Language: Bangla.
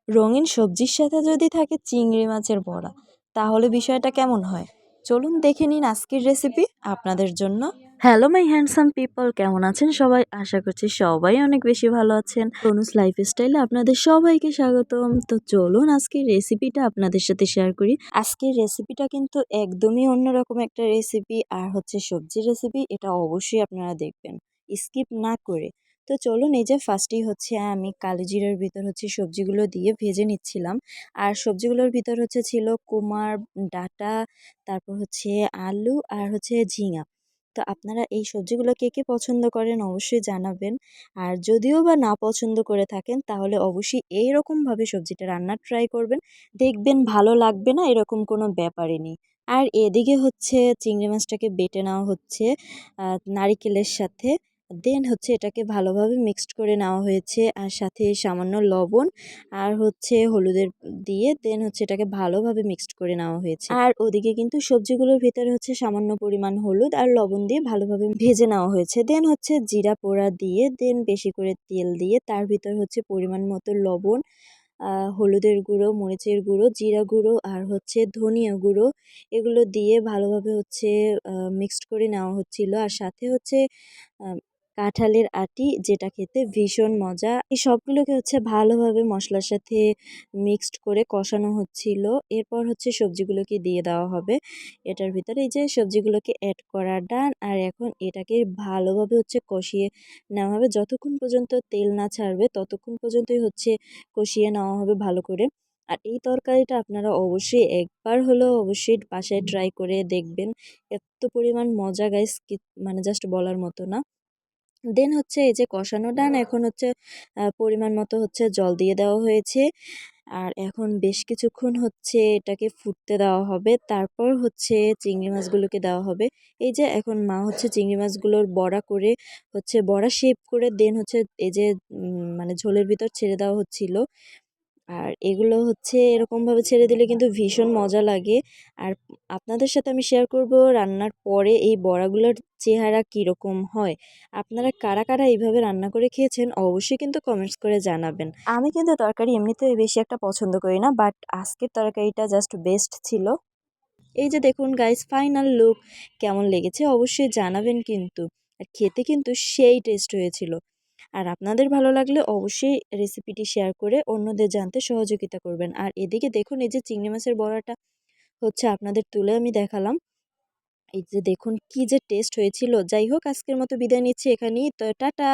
রঙিন সবজির সাথে যদি থাকে চিংড়ি মাছের বড়া, তাহলে বিষয়টা কেমন হয়? চলুন দেখে নিন আজকের রেসিপি আপনাদের জন্য। হ্যালো মাই হ্যান্ডসাম পিপল, কেমন আছেন সবাই? আশা করছি সবাই অনেক বেশি ভালো আছেন। তনুজ লাইফস্টাইলে আপনাদের সবাইকে স্বাগতম। তো চলুন আজকের রেসিপিটা আপনাদের সাথে শেয়ার করি। আজকের রেসিপিটা কিন্তু একদমই অন্যরকম একটা রেসিপি, আর হচ্ছে সবজির রেসিপি। এটা অবশ্যই আপনারা দেখবেন স্কিপ না করে। তো চলুন, এই যে ফার্স্টেই হচ্ছে আমি কালো জিরার ভিতর হচ্ছে সবজিগুলো দিয়ে ভেজে নিচ্ছিলাম। আর সবজিগুলোর ভিতর হচ্ছে ছিল কুমার, ডাঁটা, তারপর হচ্ছে আলু আর হচ্ছে ঝিঙা। তো আপনারা এই সবজিগুলো কে কে পছন্দ করেন অবশ্যই জানাবেন। আর যদিও বা না পছন্দ করে থাকেন, তাহলে অবশ্যই এইরকমভাবে সবজিটা রান্নার ট্রাই করবেন, দেখবেন ভালো লাগবে না এরকম কোনো ব্যাপারই নেই। আর এদিকে হচ্ছে চিংড়ি মাছটাকে বেটে নেওয়া হচ্ছে নারিকেলের সাথে। দেন হচ্ছে এটাকে ভালোভাবে মিক্সড করে নেওয়া হয়েছে, আর সাথে সামান্য লবণ আর হচ্ছে হলুদের দিয়ে দেন হচ্ছে এটাকে ভালোভাবে মিক্সড করে নেওয়া হয়েছে। আর ওদিকে কিন্তু সবজিগুলোর ভিতরে হচ্ছে সামান্য পরিমাণ হলুদ আর লবণ দিয়ে ভালোভাবে ভেজে নেওয়া হয়েছে। দেন হচ্ছে জিরা পোড়া দিয়ে দেন বেশি করে তেল দিয়ে তার ভিতর হচ্ছে পরিমাণ মতো লবণ, হলুদের গুঁড়ো, মরিচের গুঁড়ো, জিরা গুঁড়ো আর হচ্ছে ধনিয়া গুঁড়ো, এগুলো দিয়ে ভালোভাবে হচ্ছে মিক্সড করে নেওয়া হচ্ছিল। আর সাথে হচ্ছে কাঁঠালের আটি, যেটা খেতে ভীষণ মজা। এই সবগুলোকে হচ্ছে ভালোভাবে মশলার সাথে মিক্সড করে কষানো হচ্ছিল। এরপর হচ্ছে সবজিগুলোকে দিয়ে দেওয়া হবে এটার ভিতরে। এই যে সবজিগুলোকে অ্যাড করা ডান, আর এখন এটাকে ভালোভাবে হচ্ছে কষিয়ে নেওয়া হবে। যতক্ষণ পর্যন্ত তেল না ছাড়বে ততক্ষণ পর্যন্তই হচ্ছে কষিয়ে নেওয়া হবে ভালো করে। আর এই তরকারিটা আপনারা অবশ্যই একবার হলেও অবশ্যই বাসায় ট্রাই করে দেখবেন। এত পরিমাণ মজা গাইস, কি মানে জাস্ট বলার মতো না। দেন হচ্ছে এই যে কষানো ডান, এখন হচ্ছে পরিমাণ মতো হচ্ছে জল দিয়ে দেওয়া হয়েছে। আর এখন বেশ কিছুক্ষণ হচ্ছে এটাকে ফুটতে দেওয়া হবে, তারপর হচ্ছে চিংড়ি মাছগুলোকে দেওয়া হবে। এই যে এখন মা হচ্ছে চিংড়ি মাছগুলোর বড়া করে হচ্ছে বড়া শেপ করে দেন হচ্ছে এই যে মানে ঝোলের ভিতর ছেড়ে দেওয়া হচ্ছিল। আর এগুলো হচ্ছে এরকমভাবে ছেড়ে দিলে কিন্তু ভীষণ মজা লাগে। আর আপনাদের সাথে আমি শেয়ার করব রান্নার পরে এই বড়াগুলোর চেহারা কীরকম হয়। আপনারা কারা কারা এইভাবে রান্না করে খেয়েছেন অবশ্যই কিন্তু কমেন্টস করে জানাবেন। আমি কিন্তু তরকারি এমনিতে বেশি একটা পছন্দ করি না, বাট আজকের তরকারিটা জাস্ট বেস্ট ছিল। এই যে দেখুন গাইস, ফাইনাল লুক কেমন লেগেছে অবশ্যই জানাবেন কিন্তু। আর খেতে কিন্তু সেই টেস্ট হয়েছিল। আর আপনাদের ভালো লাগলে অবশ্যই রেসিপিটি শেয়ার করে অন্যদের জানতে সহযোগিতা করবেন। আর এদিকে দেখুন, এই যে চিংড়ি মাছের বড়াটা হচ্ছে আপনাদের তুলে আমি দেখালাম। এই যে দেখুন কি যে টেস্ট হয়েছিল। যাই হোক, আজকের মতো বিদায় নিচ্ছি এখানেই। তো টাটা।